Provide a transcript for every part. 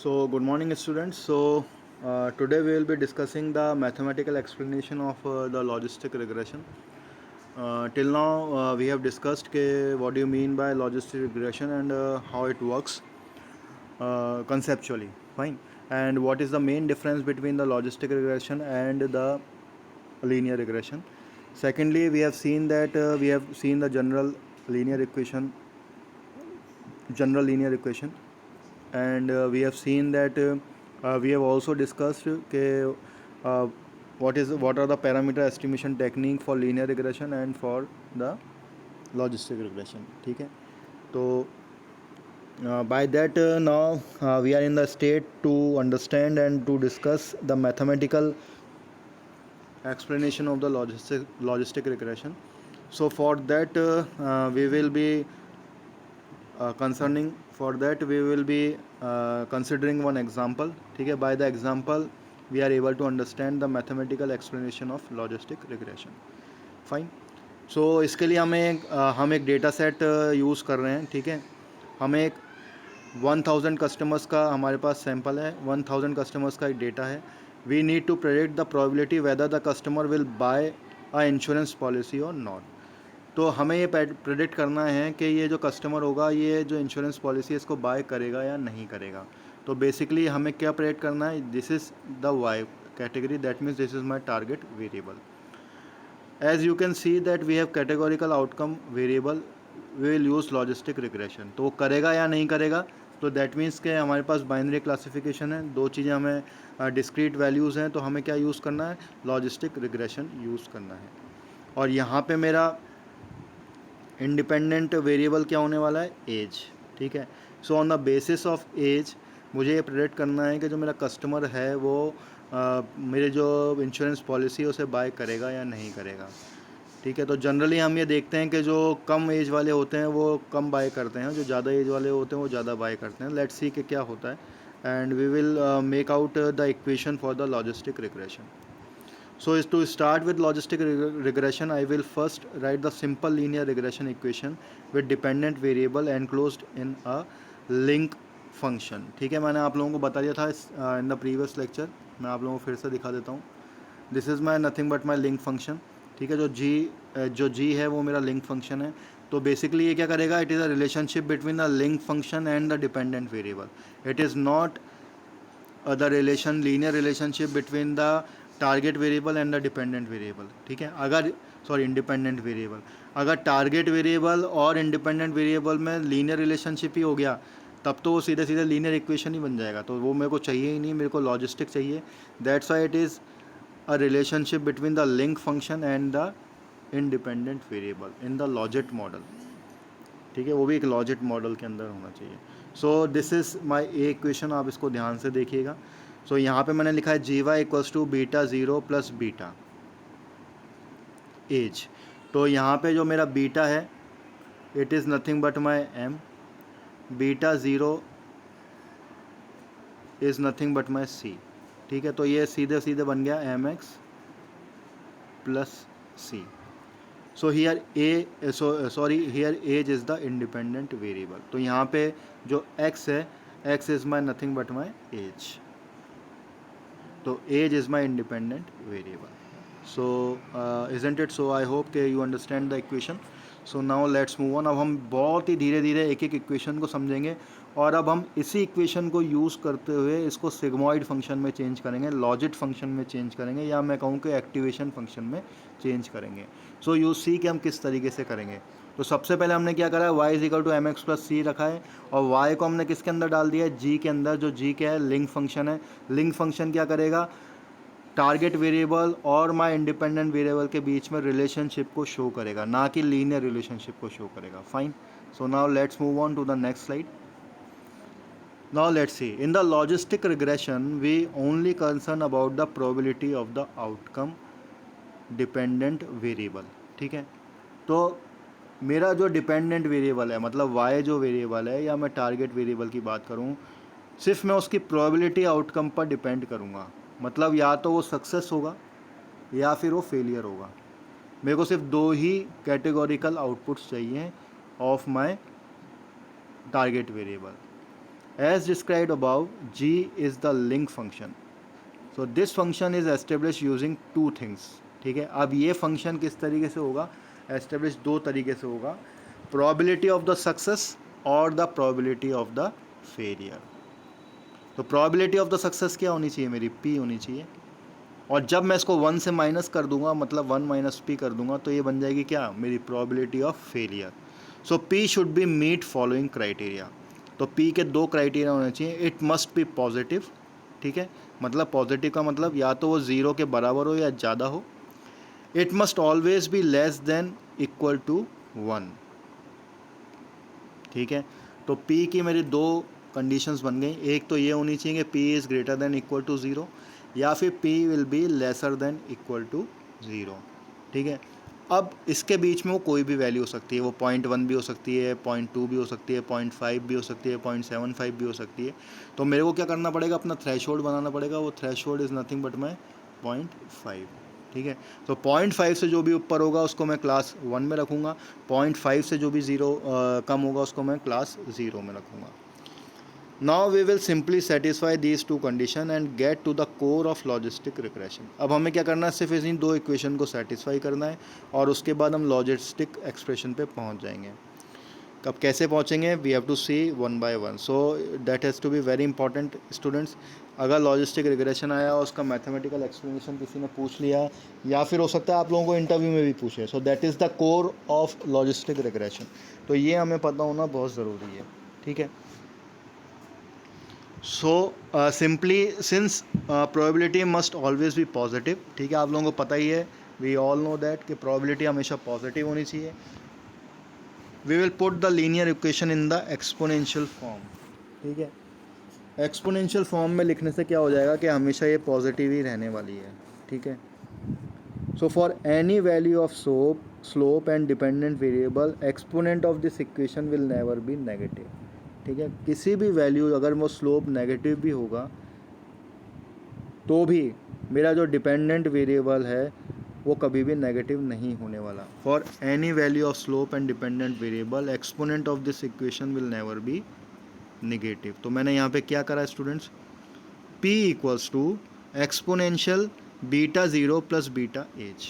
So, good morning, students. Today we will be discussing the mathematical explanation of the logistic regression. Till now, we have discussed what do you mean by logistic regression and how it works conceptually. Fine. And what is the main difference between the logistic regression and the linear regression? Secondly, we have seen the general linear equation, and we have seen that we have also discussed uh, what are the parameter estimation technique for linear regression and for the logistic regression. ठीक है, तो by that now we are in the state to understand and to discuss the mathematical explanation of the logistic regression. So for that we will be concerning for that we will be considering one example. ठीक है, by the example we are able to understand the mathematical explanation of logistic regression. Fine. So इसके लिए हम एक data set use कर रहे हैं. ठीक है, हमें एक 1000 कस्टमर्स का हमारे पास सैम्पल है. 1000 कस्टमर्स का एक डेटा है. We need to predict the probability whether the customer will buy a insurance policy और नॉट. तो हमें ये प्रेडिक्ट करना है कि ये जो कस्टमर होगा ये जो इंश्योरेंस पॉलिसी है इसको बाय करेगा या नहीं करेगा. तो बेसिकली हमें क्या प्रेडिक्ट करना है, this is the Y category, that means this is my target variable. As you can see that we have categorical outcome variable, we will use logistic regression. तो वो करेगा या नहीं करेगा, तो दैट मीन्स के हमारे पास बाइनरी क्लासिफिकेशन है, दो चीज़ें हमें डिस्क्रीट वैल्यूज़ हैं, तो हमें क्या यूज़ करना है, लॉजिस्टिक रिग्रेशन यूज़ करना है. और यहाँ पे मेरा इंडिपेंडेंट वेरिएबल क्या होने वाला है, एज. ठीक है, so on the basis of age मुझे ये प्रेडिक्ट करना है कि जो मेरा कस्टमर है वो मेरे जो इंश्योरेंस पॉलिसी है उसे बाय करेगा या नहीं करेगा. ठीक है, तो जनरली हम ये देखते हैं कि जो कम एज वाले होते हैं वो कम बाय करते हैं, जो ज़्यादा एज वाले होते हैं वो ज़्यादा बाय करते हैं. लेट्स सी कि क्या होता है, and we will make out the equation for the logistic regression. So is to start with logistic regression, I will first write the simple linear regression equation with dependent variable enclosed in a link function. ठीक है, मैंने आप लोगों को बता दिया था in the previous lecture. मैं आप लोगों को फिर से दिखा देता हूँ. This is my nothing but my link function. ठीक है, जो जी है वो मेरा लिंक फंक्शन है. तो बेसिकली ये क्या करेगा, it is a relationship between the link function and the dependent variable. It is not the linear relationship between the target variable and the dependent variable. ठीक है, इंडिपेंडेंट वेरिएबल. अगर target variable और independent variable में linear relationship ही हो गया तब तो वो सीधे सीधे लीनियर इक्वेशन ही बन जाएगा. तो वो मेरे को चाहिए ही नहीं, मेरे को लॉजिस्टिक चाहिए. That's why it is a relationship between the link function and the independent variable in the logit model. ठीक है, वो भी एक लॉजिट मॉडल के अंदर होना चाहिए. सो this is my A equation, आप इसको ध्यान से देखिएगा. सो यहाँ पे मैंने लिखा है G Y equals to beta zero plus beta as. तो यहाँ पे जो मेरा बीटा है it is nothing but my M. Beta zero is nothing but my C. ठीक है, तो ये सीधे सीधे बन गया M X plus C. So here here age is the independent variable. तो यहाँ पे जो x है, x is my nothing but my age. तो age is my independent variable. So isn't it so, I hope के you understand the equation. So now let's move on. अब हम बहुत ही धीरे धीरे एक एक इक्वेशन को समझेंगे और अब हम इसी इक्वेशन को यूज़ करते हुए इसको सिग्मॉइड फंक्शन में चेंज करेंगे, लॉजिट फंक्शन में चेंज करेंगे, या मैं कहूँ कि एक्टिवेशन फंक्शन में चेंज करेंगे. सो यू सी कि हम किस तरीके से करेंगे. तो सबसे पहले हमने क्या करा है, y is equal to M X plus C रखा है और y को हमने किसके अंदर डाल दिया है, g के अंदर. जो g क्या है, लिंक फंक्शन है. लिंक फंक्शन क्या करेगा, टारगेट वेरिएबल और माई इंडिपेंडेंट वेरिएबल के बीच में रिलेशनशिप को शो करेगा, ना कि लीनियर रिलेशनशिप को शो करेगा. Fine. So now let's move on to the next slide. Now let's see. In the logistic regression, we only concern about the probability of the outcome dependent variable. ठीक है, तो मेरा जो dependent variable है, मतलब y जो variable है, या मैं टारगेट वेरिएबल की बात करूँ, सिर्फ मैं उसकी प्रोबेबिलिटी आउटकम पर डिपेंड करूँगा. मतलब या तो वो सक्सेस होगा या फिर वो फेलियर होगा. मेरे को सिर्फ दो ही कैटेगोरिकल आउटपुट्स चाहिए of my target variable. As described above G is the link function. So this function is establish using two things. ठीक है, अब ये फंक्शन किस तरीके से होगा, एस्टेब्लिश दो तरीके से होगा, प्रोबेबिलिटी ऑफ द सक्सेस और the probability of the failure. तो प्रोबेबिलिटी ऑफ द सक्सेस क्या होनी चाहिए, मेरी पी होनी चाहिए, और जब मैं इसको 1 से माइनस कर दूंगा, मतलब 1 माइनस पी कर दूंगा, तो ये बन जाएगी क्या, मेरी probability of failure. So P should be meet following criteria. तो पी के दो क्राइटेरिया होने चाहिए. It must be positive. ठीक है, मतलब पॉजिटिव का मतलब या तो वो ज़ीरो के बराबर हो या ज़्यादा हो. It must always be less than equal to 1. ठीक है, तो P की मेरी दो कंडीशंस बन गई. एक तो ये होनी चाहिए कि P is greater than equal to zero, या फिर P will be lesser than equal to zero. ठीक है, अब इसके बीच में वो कोई भी वैल्यू हो सकती है. वो 0.1 भी हो सकती है, 0.2 भी हो सकती है, 0.5 भी हो सकती है, 0.75 भी हो सकती है. तो मेरे को क्या करना पड़ेगा, अपना थ्रेशोल्ड बनाना पड़ेगा. वो थ्रेशोल्ड इज़ नथिंग बट माई 0.5. ठीक है, तो 0.5 से जो भी ऊपर होगा उसको मैं क्लास 1 में रखूँगा. 0.5 से जो भी ज़ीरो कम होगा उसको मैं क्लास 0 में रखूँगा. Now we will simply satisfy these two condition and get to the core of logistic regression. अब हमें क्या करना है, सिर्फ इन दो इक्वेशन को सेटिस्फाई करना है और उसके बाद हम लॉजिस्टिक एक्सप्रेशन पे पहुंच जाएंगे. कब कैसे पहुंचेंगे, we have to see one by one. So that has to be very important students. अगर लॉजिस्टिक रिग्रेशन आया और उसका मैथमेटिकल एक्सप्लेनेशन किसी ने पूछ लिया, या फिर हो सकता है आप लोगों को इंटरव्यू में भी पूछे, सो that is the core of logistic regression. तो ये हमें पता होना बहुत ज़रूरी है. ठीक है, so simply since probability must always be positive. ठीक है, आप लोगों को पता ही है, वी ऑल नो दैट कि प्रोबेबिलिटी हमेशा पॉजिटिव होनी चाहिए. We will put the linear equation in the exponential form. ठीक है, एक्सपोनेंशियल फॉर्म में लिखने से क्या हो जाएगा कि हमेशा ये पॉजिटिव ही रहने वाली है. ठीक है, so for any value of slope and dependent variable, exponent of this equation will never be negative. ठीक है, किसी भी वैल्यू अगर वो स्लोप नेगेटिव भी होगा तो भी मेरा जो डिपेंडेंट वेरिएबल है वो कभी भी नेगेटिव नहीं होने वाला. For any value of slope and dependent variable, exponent of this equation will never be negative. तो मैंने यहाँ पे क्या करा students, P equals to exponential beta zero plus beta H.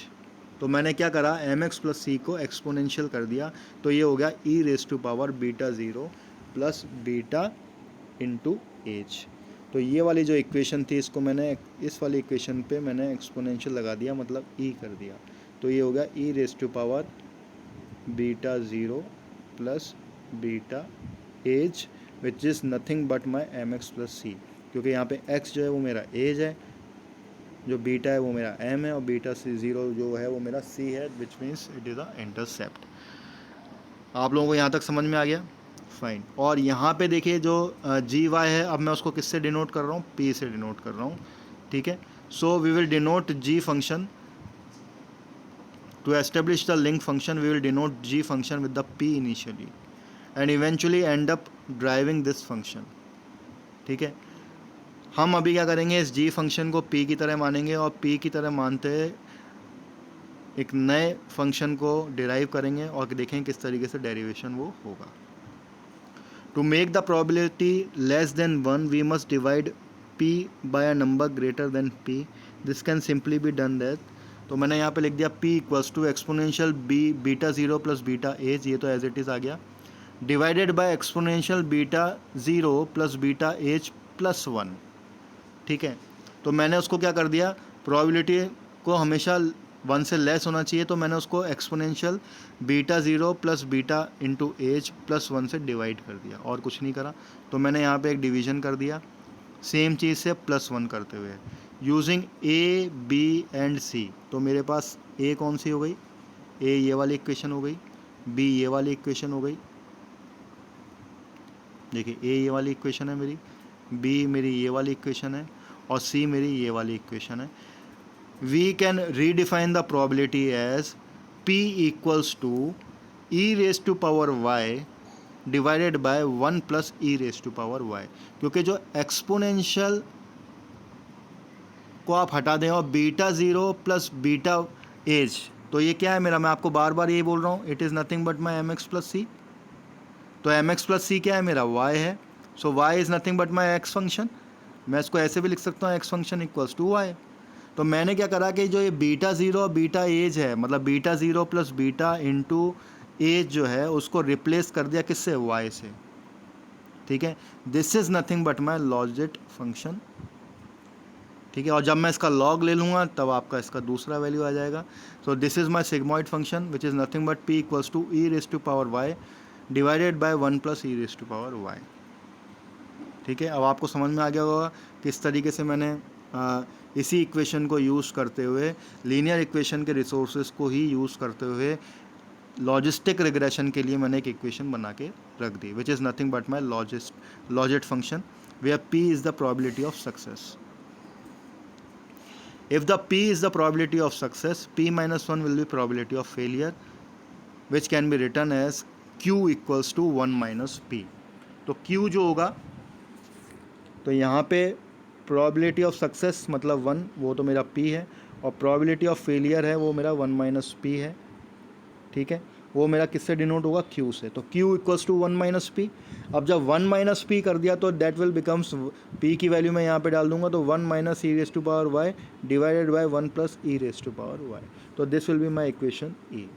तो मैंने क्या करा, mx प्लस सी को एक्सपोनेंशियल कर दिया, तो ये हो गया e raise to power beta zero plus beta into H. तो ये वाली जो इक्वेशन थी इसको मैंने इस वाली इक्वेशन पे मैंने एक्सपोनेंशियल लगा दिया, मतलब e कर दिया. तो ये हो गया e raise to power beta zero plus beta age which is nothing but my mx plus C. क्योंकि यहाँ पे x जो है वो मेरा एज है, जो बीटा है वो मेरा m है, और बीटा सी ज़ीरो जो है वो मेरा c है, which means it is a intercept. आप लोगों को यहाँ तक समझ में आ गया, फाइन. और यहाँ पे देखिए जो जी वाई है, अब मैं उसको किससे डिनोट कर रहा हूँ, p से डिनोट कर रहा हूँ. ठीक है, so we will denote g function to establish the link function. We will denote g function with the p initially and eventually end up driving this function. ठीक है, हम अभी क्या करेंगे, इस g फंक्शन को p की तरह मानेंगे और p की तरह मानते एक नए फंक्शन को डिराइव करेंगे और देखें किस तरीके से डेरिवेशन वो होगा. To make the probability less than 1 we must divide p by a number greater than p. This can simply be done that. तो मैंने यहाँ पे लिख दिया p equals to exponential beta zero plus beta H, ये तो as it is आ गया, divided by exponential beta zero plus beta H plus 1. ठीक है, तो मैंने उसको क्या कर दिया, प्रोबेबिलिटी को हमेशा 1 से लेस होना चाहिए, तो मैंने उसको exponential beta zero plus beta into H plus 1 से डिवाइड कर दिया, और कुछ नहीं करा. तो मैंने यहाँ पे एक डिवीज़न कर दिया सेम चीज़ से प्लस 1 करते हुए using a b and c. तो मेरे पास a कौन सी हो गई, a ये वाली इक्वेशन हो गई, b ये वाली इक्वेशन हो गई. देखिए a ये वाली इक्वेशन है मेरी, b मेरी ये वाली इक्वेशन है, और c मेरी ये वाली इक्वेशन है. We can redefine the probability as p equals to e raise to power y divided by 1 plus e raise to power y. क्योंकि जो एक्सपोनेंशियल को आप हटा दें और beta zero plus beta as, तो ये क्या है मेरा, मैं आपको बार बार यही बोल रहा हूँ, it is nothing but my mx plus C. तो mx प्लस सी क्या है मेरा, y है, so y is nothing but my x function. मैं इसको ऐसे भी लिख सकता हूँ x function equals to y। तो मैंने क्या करा कि जो ये बीटा ज़ीरो और बीटा एज है, मतलब beta zero plus beta into age जो है उसको रिप्लेस कर दिया किससे, y से। ठीक है, this is nothing but my logit function. ठीक है, और जब मैं इसका लॉग ले लूँगा तब आपका इसका दूसरा वैल्यू आ जाएगा। So this is my sigmoid function which is nothing but p equals to E raise to power Y divided by 1 plus E raise to power Y. ठीक है, अब आपको समझ में आ गया होगा किस तरीके से मैंने इसी इक्वेशन को यूज़ करते हुए, लीनियर इक्वेशन के रिसोर्सेज को ही यूज़ करते हुए लॉजिस्टिक रिग्रेशन के लिए मैंने एक इक्वेशन बना के रख दी which is nothing but my logit function where p is the probability of success. If the p is the probability of success, p minus 1 will be probability of failure, which can be written as q equals to 1 minus p। तो q जो होगा, तो यहाँ पे probability of success मतलब 1, वो तो मेरा p है, और probability of failure है वो मेरा 1 minus p है। ठीक है, वो मेरा किससे डिनोट होगा, q से। तो q equals to 1 minus P. अब जब 1 माइनस पी कर दिया तो दैट विल बिकम्स, p की वैल्यू मैं यहाँ पे डाल दूंगा तो 1 minus E raise to power Y divided by 1 plus E raise to power Y. तो this will be my equation E.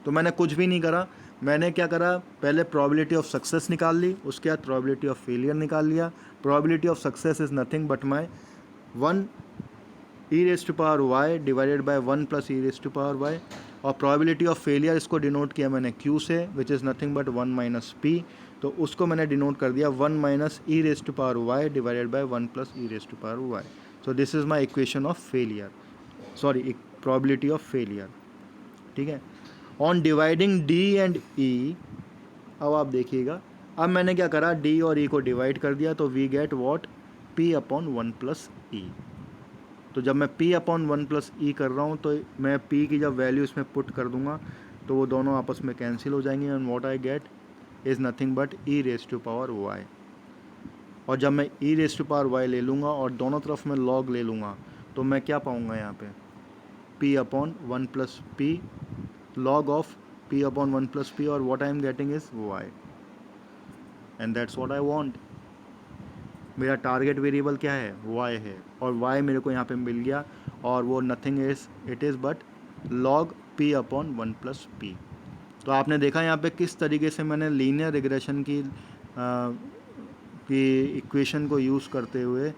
तो मैंने कुछ भी नहीं करा, मैंने क्या करा, पहले प्रोबेबिलिटी ऑफ सक्सेस निकाल ली, उसके बाद प्रोबेबिलिटी ऑफ फेलियर निकाल लिया। Probability of success is nothing but my 1 E raise to power Y divided by 1 plus E raise to power Y, और प्रोबेबिलिटी ऑफ फेलियर इसको डिनोट किया मैंने q से which is nothing but 1 minus P. तो उसको मैंने denote कर दिया 1 minus E raise to power Y divided by 1 plus E raise to power Y. So this is my equation of failure, sorry probability of failure. ठीक है, on dividing d and e, अब आप देखिएगा, अब मैंने क्या करा, d और e को डिवाइड कर दिया तो we get what, p upon 1 plus E. तो जब मैं p अपॉन 1 प्लस ई कर रहा हूँ तो मैं p की जब वैल्यू इसमें पुट कर दूंगा तो वो दोनों आपस में कैंसिल हो जाएंगे, and what I get is nothing but E raise to power Y. और जब मैं E raise to power Y ले लूँगा और दोनों तरफ मैं लॉग ले लूँगा तो मैं क्या पाऊँगा यहाँ पे, p upon 1 plus P log of p upon 1 plus P, और what I am getting is y, and that's what I want. मेरा टारगेट वेरिएबल क्या है, y है, और y मेरे को यहाँ पे मिल गया, और वो nothing is it is but log p upon 1 plus P. तो आपने देखा यहाँ पे किस तरीके से मैंने लीनियर रिग्रेशन की इक्वेशन को यूज़ करते हुए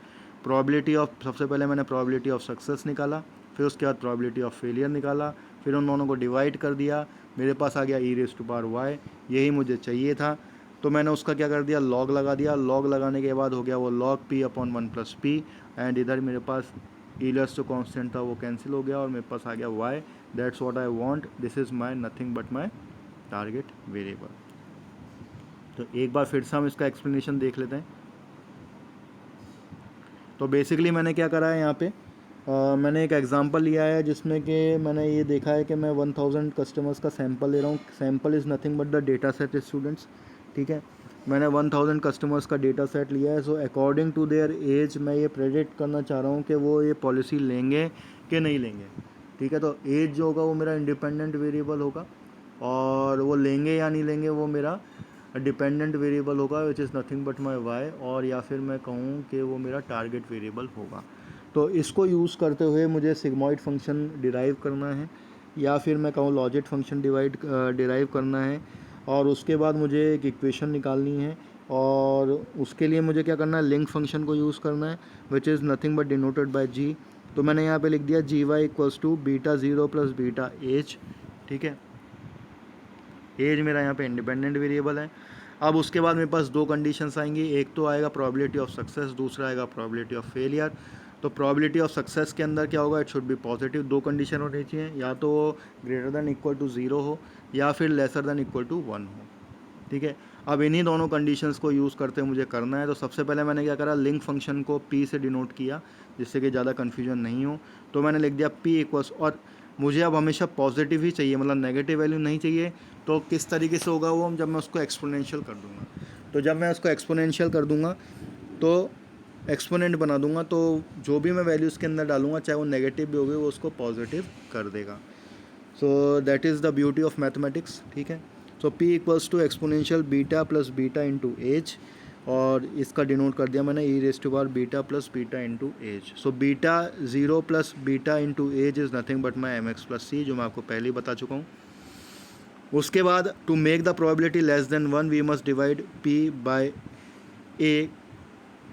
प्रोबेबिलिटी ऑफ, सबसे पहले मैंने प्रोबेबिलिटी ऑफ सक्सेस निकाला, फिर उसके बाद प्रोबेबिलिटी ऑफ फेलियर निकाला, फिर उन दोनों को डिवाइड कर दिया, मेरे पास आ गया ई रेस टू पावर वाई, यही मुझे चाहिए था। तो मैंने उसका क्या कर दिया, लॉग लगा दिया, लॉग लगाने के बाद हो गया वो log p upon 1 plus P, and इधर मेरे पास ईलर्स जो कॉन्स्टेंट था वो कैंसिल हो गया और मेरे पास आ गया y। That's what I want, this is my nothing but my target variable. तो एक बार फिर से हम इसका एक्सप्लेनेशन देख लेते हैं। तो बेसिकली मैंने क्या करा है यहाँ पे, मैंने एक एग्जांपल लिया है जिसमें कि मैंने ये देखा है कि मैं 1000 कस्टमर्स का सैंपल ले रहा हूँ। Sample is nothing but the data set students. ठीक है, मैंने 1000 कस्टमर्स का डेटा सेट लिया है। So according to their age मैं ये प्रेडिक्ट करना चाह रहा हूँ कि वो ये पॉलिसी लेंगे कि नहीं लेंगे। ठीक है, तो एज जो होगा वो मेरा इंडिपेंडेंट वेरिएबल होगा, और वो लेंगे या नहीं लेंगे वो मेरा डिपेंडेंट वेरिएबल होगा which is nothing but my Y, और या फिर मैं कहूँ कि वो मेरा टारगेट वेरिएबल होगा। तो इसको यूज़ करते हुए मुझे सिग्मॉइड फंक्शन डिराइव करना है, या फिर मैं कहूँ लॉजिट फंक्शन डिराइव करना है, और उसके बाद मुझे एक इक्वेशन निकालनी है, और उसके लिए मुझे क्या करना है, लिंक फंक्शन को यूज़ करना है which is nothing but denoted by G. तो मैंने यहाँ पे लिख दिया G Y equals to beta zero plus beta age. ठीक है, एज मेरा यहाँ पे इंडिपेंडेंट वेरिएबल है। अब उसके बाद मेरे पास दो कंडीशंस आएंगी, एक तो आएगा प्रोबेबिलिटी ऑफ सक्सेस, दूसरा आएगा प्रोबेबिलिटी ऑफ फेलियर। तो प्रोबेबिलिटी ऑफ सक्सेस के अंदर क्या होगा, इट शुड बी पॉजिटिव। दो कंडीशन होनी चाहिए, या तो वो ग्रेटर दैन इक्वल टू 0 हो या फिर लेसर दैन इक्वल टू 1 हो। ठीक है, अब इन्हीं दोनों कंडीशंस को यूज़ करते मुझे करना है। तो सबसे पहले मैंने क्या करा, लिंक फंक्शन को p से डिनोट किया जिससे कि ज़्यादा कन्फ्यूजन नहीं हो। तो मैंने लिख दिया p इक्वल्स, और मुझे अब हमेशा पॉजिटिव ही चाहिए, मतलब नेगेटिव वैल्यू नहीं चाहिए। तो किस तरीके से होगा वो, जब मैं उसको एक्सपोनेंशियल कर दूंगा, तो जब मैं उसको एक्सपोनेंशियल कर दूंगा तो एक्सपोनेंट बना दूंगा, तो जो भी मैं वैल्यू उसके अंदर डालूंगा चाहे वो नेगेटिव भी होगी वो उसको पॉजिटिव कर देगा। So that is the beauty of mathematics. ठीक है, so p equals to exponential beta plus beta into age, और इसका डिनोट कर दिया मैंने E raise to power beta plus beta into age. So beta 0 plus beta into age is nothing but my M X plus C, जो मैं आपको पहले ही बता चुका हूँ। उसके बाद to make the probability less than 1 we must divide P by a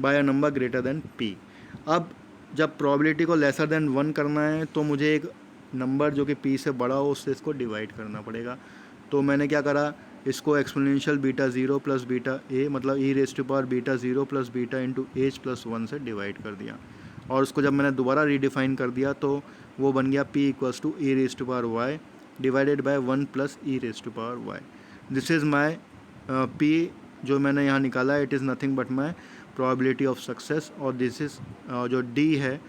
by a number greater than P. अब जब प्रोबेबिलिटी को लेसर देन 1 करना है तो मुझे एक नंबर जो कि पी से बड़ा हो उससे इसको डिवाइड करना पड़ेगा। तो मैंने क्या करा, इसको exponential beta 0 plus beta A मतलब E raise to power beta 0 plus beta into H plus 1 से डिवाइड कर दिया। और उसको जब मैंने दोबारा रीडिफाइन कर दिया तो वो बन गया P equals to E raise to power Y divided by 1 plus E raise to power Y. This is my P जो मैंने यहाँ निकाला है, it is nothing but my probability of success. और दिस इज़ जो डी है,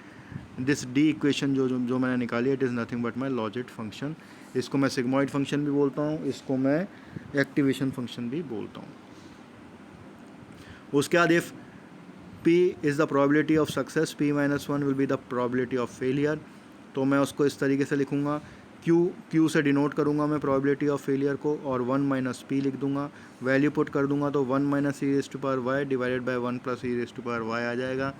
this D equation जो मैंने निकाली it is nothing but my logit function. इसको मैं सिग्मॉइड फंक्शन भी बोलता हूँ, इसको मैं एक्टिवेशन फंक्शन भी बोलता हूँ। उसके बाद if P is the probability of success, P minus 1 will be the probability of failure. तो मैं उसको इस तरीके से लिखूँगा, Q से डिनोट करूँगा मैं प्रोबेबिलिटी ऑफ फेलियर को और 1 माइनस पी लिख दूँगा। वैल्यू पुट कर दूँगा तो 1 minus E raise to power Y divided by 1 plus E raise to power Y आ जाएगा।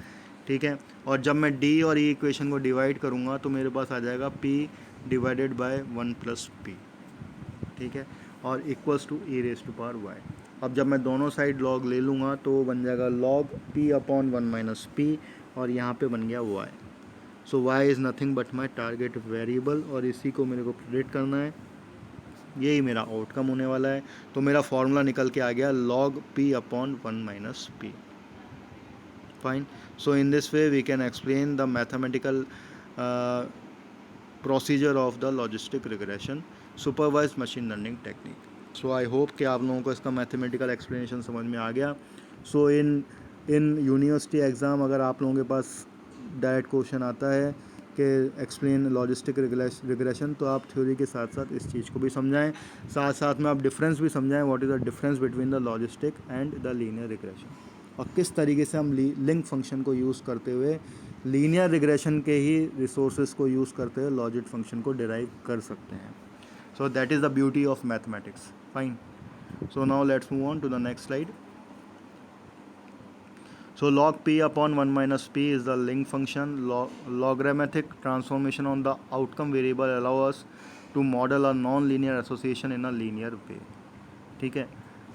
ठीक है, और जब मैं डी और ई इक्वेशन को डिवाइड करूँगा तो मेरे पास आ जाएगा P divided by 1 plus P. ठीक है, और equals to E raise to power Y. अब जब मैं दोनों साइड लॉग ले लूँगा तो बन जाएगा log P upon 1 minus P और यहाँ पे बन गया y। So y is nothing but my target variable और इसी को मेरे को प्रेडिक्ट करना है, यही मेरा आउटकम होने वाला है। तो मेरा फॉर्मूला निकल के आ गया log P upon 1 minus P. Fine, so in this way we can explain the mathematical procedure of the logistic regression supervise machine learning technique. So I hope कि आप लोगों को इसका मैथमेटिकल एक्सप्लेनेशन समझ में आ गया। सो इन यूनिवर्सिटी एग्ज़ाम अगर आप लोगों के पास डायरेक्ट क्वेश्चन आता है कि एक्सप्लेन लॉजिस्टिक रिग्रेशन, तो आप थ्योरी के साथ साथ इस चीज़ को भी समझाएं, साथ साथ में आप डिफरेंस भी समझाएं, what is the difference between the logistic and the linear regression, और किस तरीके से हम लिंक फंक्शन को यूज़ करते हुए लीनियर रिग्रेशन के ही रिसोर्सेज को यूज़ करते हुए लॉजिट फंक्शन को डिराइव कर सकते हैं। So that is the beauty of mathematics. Fine, so now let's move on to the next slide. So log P upon 1 minus P is the link function. Logarithmic transformation on the outcome variable allow us to model a non-linear association in a linear way. ठीक है,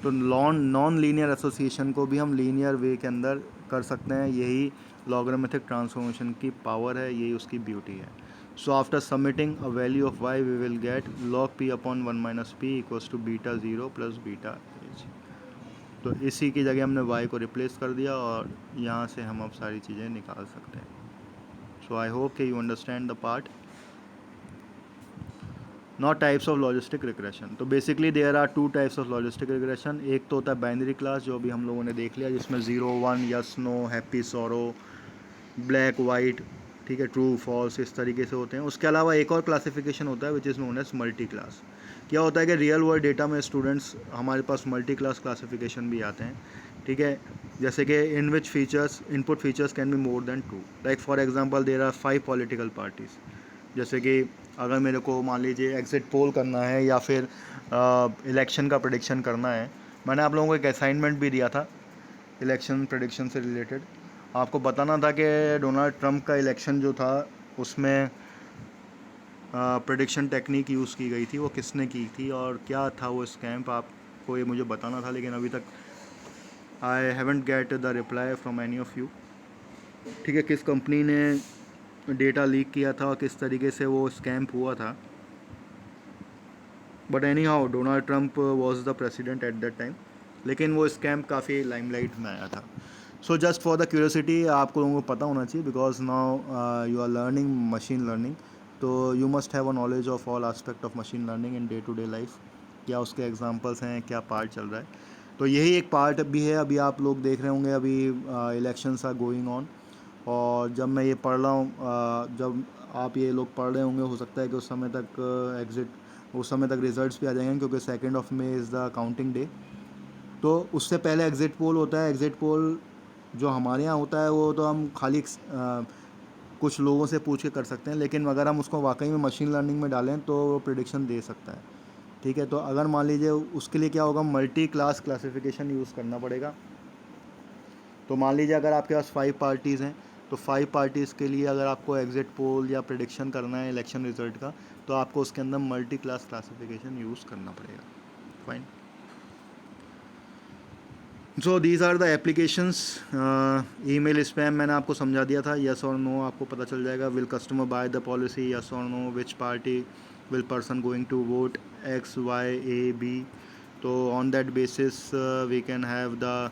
तो non linear association को भी हम linear वे के अंदर कर सकते हैं, यही लॉगरिथमिक ट्रांसफॉर्मेशन की पावर है, यही उसकी ब्यूटी है। So after submitting a value of y we will get log P upon 1 minus P equals to beta 0 plus beta H. तो इसी की जगह हमने y को रिप्लेस कर दिया और यहाँ से हम अब सारी चीज़ें निकाल सकते हैं। सो आई होप कि you understand the part. Not types of logistic regression, तो basically there are two types of logistic regression. एक तो होता है बाइनरी क्लास, जो अभी हम लोगों ने देख लिया, जिसमें 0 1 yes no happy sorrow black white, ठीक है, ट्रू फॉल्स, इस तरीके से होते हैं। उसके अलावा एक और क्लासिफिकेशन होता है which is known as multi class. क्या होता है कि रियल वर्ल्ड डेटा में स्टूडेंट्स हमारे पास मल्टी क्लास क्लासिफिकेशन भी आते हैं, ठीक है, जैसे कि in which features input features can be more than 2। Like for example there are 5 political parties, जैसे कि अगर मेरे को मान लीजिए एग्जिट पोल करना है या फिर इलेक्शन का प्रेडिक्शन करना है। मैंने आप लोगों को एक असाइनमेंट भी दिया था इलेक्शन प्रेडिक्शन से रिलेटेड। आपको बताना था कि डोनाल्ड ट्रंप का इलेक्शन जो था उसमें प्रेडिक्शन टेक्निक यूज़ की गई थी, वो किसने की थी और क्या था वो स्कैम, आपको ये मुझे बताना था, लेकिन अभी तक I haven't get the reply from any of you. ठीक है, किस कंपनी ने डेटा लीक किया था और किस तरीके से वो स्कैम हुआ था। But anyhow Donald Trump was the president at that time, लेकिन वो स्कैम काफ़ी लाइमलाइट में आया था। So just for the curiosity, आपको लोगों को पता होना चाहिए, because now you are learning machine learning, तो you must have a knowledge of all aspect of machine learning in day to day life. क्या उसके एग्जांपल्स हैं, क्या पार्ट चल रहा है, तो यही एक पार्ट भी है। अभी आप लोग देख रहे होंगे, अभी इलेक्शंस आर गोइंग ऑन, और जब मैं ये पढ़ रहा हूँ, जब आप ये लोग पढ़ रहे होंगे, हो सकता है कि उस समय तक रिजल्ट्स भी आ जाएंगे, क्योंकि 2 मई इज़ द काउंटिंग डे। तो उससे पहले एग्ज़िट पोल होता है। एग्ज़िट पोल जो हमारे यहाँ होता है वो तो हम खाली कुछ लोगों से पूछ के कर सकते हैं, लेकिन अगर हम उसको वाकई में मशीन लर्निंग में डालें तो वो प्रेडिक्शन दे सकता है। ठीक है, तो अगर मान लीजिए उसके लिए क्या होगा, मल्टी क्लास क्लासिफिकेशन यूज़ करना पड़ेगा। तो मान लीजिए अगर आपके पास 5 पार्टीज़ हैं, तो 5 पार्टीज़ के लिए अगर आपको एग्जिट पोल या प्रेडिक्शन करना है इलेक्शन रिजल्ट का, तो आपको उसके अंदर मल्टी क्लास क्लासिफिकेशन यूज़ करना पड़ेगा। Fine. So these are the applications. Email spam मैंने आपको समझा दिया था, यस और नो आपको पता चल जाएगा। Will customer buy the policy, yes और no. Which party will person going to vote, X Y A B. तो on that basis we can have the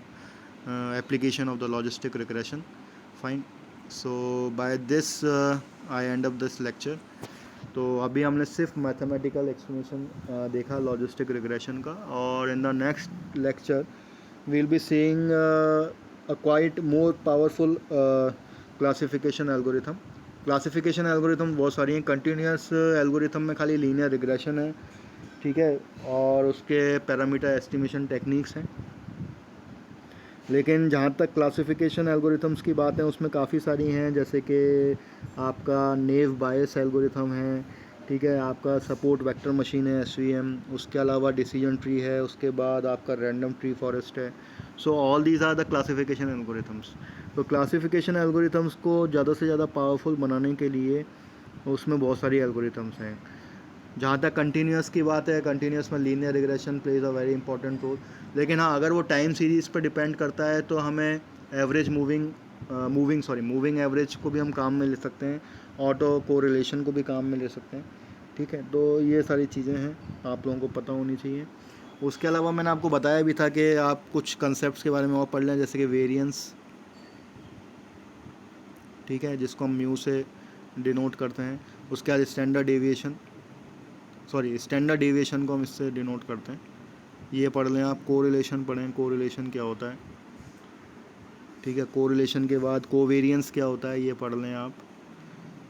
application of the logistic regression. Fine. So by this I end up this lecture. तो अभी हमने सिर्फ mathematical explanation देखा logistic regression का, और in the next lecture we will be seeing a quite more powerful classification algorithm. Classification algorithm बहुत सारी हैं। कंटिन्यूस एल्गोरिथम में खाली लीनियर रिग्रेशन है, ठीक है, और उसके पैरामीटर एस्टिमेशन टेक्निक्स हैं। लेकिन जहाँ तक क्लासिफिकेशन एल्गोरिथम्स की बात है उसमें काफ़ी सारी हैं, जैसे कि आपका नेव बायस एल्गोरिथम है, ठीक है, आपका सपोर्ट वेक्टर मशीन है SVM, उसके अलावा डिसीजन ट्री है, उसके बाद आपका रैंडम ट्री फॉरेस्ट है। So all these are the classification algorithms. तो क्लासिफिकेशन एल्गोरिथम्स को ज़्यादा से ज़्यादा पावरफुल बनाने के लिए उसमें बहुत सारी एल्गोरिथम्स हैं। जहाँ तक कंटिन्यूस की बात है, कंटिन्यूस में linear regression plays a very important role. लेकिन हाँ, अगर वो टाइम सीरीज़ पर डिपेंड करता है तो हमें एवरेज मूविंग एवरेज को भी हम काम में ले सकते हैं, ऑटो कोरिलेशन को भी काम में ले सकते हैं, ठीक है। तो ये सारी चीज़ें हैं, आप लोगों को पता होनी चाहिए। उसके अलावा मैंने आपको बताया भी था कि आप कुछ कंसेप्ट के बारे में और पढ़ लें, जैसे कि वेरिएंस, ठीक है, जिसको हम म्यू से डिनोट करते हैं। उसके बाद स्टैंडर्ड डेविएशन को हम इससे डिनोट करते हैं, ये पढ़ लें आप। कोरिलेशन पढ़ें, कोरिलेशन क्या होता है, ठीक है। कोरिलेशन के बाद कोवेरियंस क्या होता है, ये पढ़ लें आप,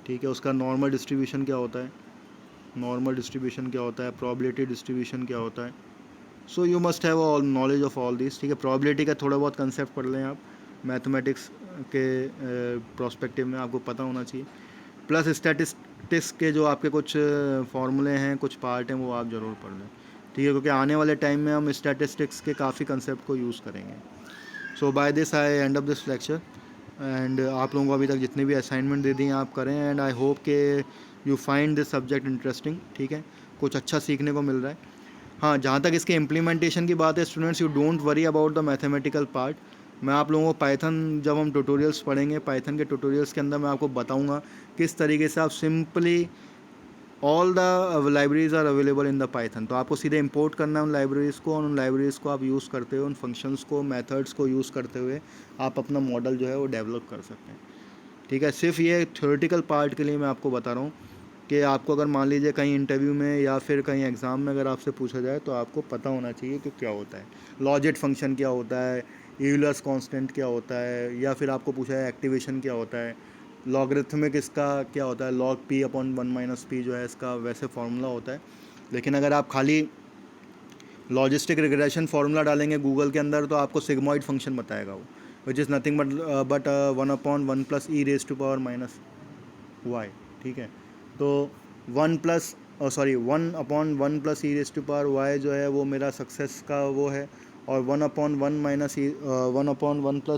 ठीक है। उसका नॉर्मल डिस्ट्रीब्यूशन क्या होता है, प्रोबेबिलिटी डिस्ट्रीब्यूशन क्या होता है। So you must have all knowledge of all this, ठीक है। प्रोबेबिलिटी का थोड़ा बहुत कंसेप्ट पढ़ लें आप, मैथमेटिक्स के प्रोस्पेक्टिव में आपको पता होना चाहिए। प्लस स्टैटिस्टिक्स के जो आपके कुछ फार्मूले हैं, कुछ पार्ट हैं, वो आप ज़रूर पढ़ लें, ठीक है, क्योंकि आने वाले टाइम में हम स्टैटिस्टिक्स के काफ़ी कंसेप्ट को यूज़ करेंगे। So by this I end up this lecture, and आप लोगों को अभी तक जितने भी असाइनमेंट दे दिए आप करें, एंड आई होप के you find this subject interesting, ठीक है, कुछ अच्छा सीखने को मिल रहा है। हाँ, जहाँ तक इसके इम्प्लीमेंटेशन की बात है students, you don't worry about the mathematical part. मैं आप लोगों को पाइथन, जब हम ट्यूटोरियल्स पढ़ेंगे, पाइथन के ट्यूटोरियल्स के अंदर मैं आपको बताऊंगा किस तरीके से आप simply all the libraries are available in the Python. तो आपको सीधे इंपोर्ट करना है उन लाइब्रेरीज़ को, और उन लाइब्रेरीज़ को आप यूज़ करते हुए, उन फंक्शंस को, मेथड्स को यूज़ करते हुए आप अपना मॉडल जो है वो डेवलप कर सकते हैं, ठीक है। सिर्फ ये थ्योरेटिकल पार्ट के लिए मैं आपको बता रहा हूँ कि आपको अगर मान लीजिए कहीं इंटरव्यू में या फिर कहीं एग्ज़ाम में अगर आपसे पूछा जाए तो आपको पता होना चाहिए कि क्या होता है, लॉजिट फंक्शन क्या होता है, यूलर्स कांस्टेंट क्या होता है, या फिर आपको पूछा है एक्टिवेशन क्या होता है, लॉगरिथमिक इसका क्या होता है, log p/1 - p जो है इसका वैसे फार्मूला होता है। लेकिन अगर आप खाली लॉजिस्टिक रिग्रेशन फार्मूला डालेंगे गूगल के अंदर तो आपको सिग्मॉइड फंक्शन बताएगा वो, विच इज़ नथिंग बट 1/1 + e⁻⁻y, ठीक है। तो 1/1 + e⁻y जो है वो मेरा सक्सेस का वो है, और 1/1 +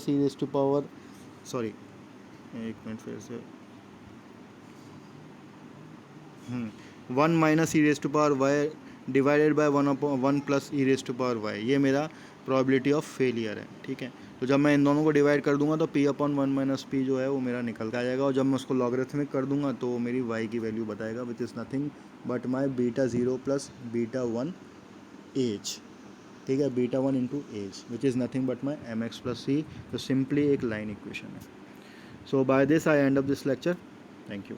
e⁻, सॉरी एक मिनट फिर से, 1 - e⁻y डिवाइडेड बाय 1/1 + e⁻y, ये मेरा प्रोबेबिलिटी ऑफ फेलियर है, ठीक है। तो जब मैं इन दोनों को डिवाइड कर दूंगा तो p/1 - p जो है वो मेरा निकल के आ जाएगा, और जब मैं उसको लॉगरिथमिक कर दूंगा तो मेरी y की वैल्यू बताएगा, which is nothing but my β0 + β1 age, ठीक है, β1 × age, which is nothing but my mx + c। तो सिंपली एक लाइन इक्वेशन है। So by this I end up this lecture, thank you.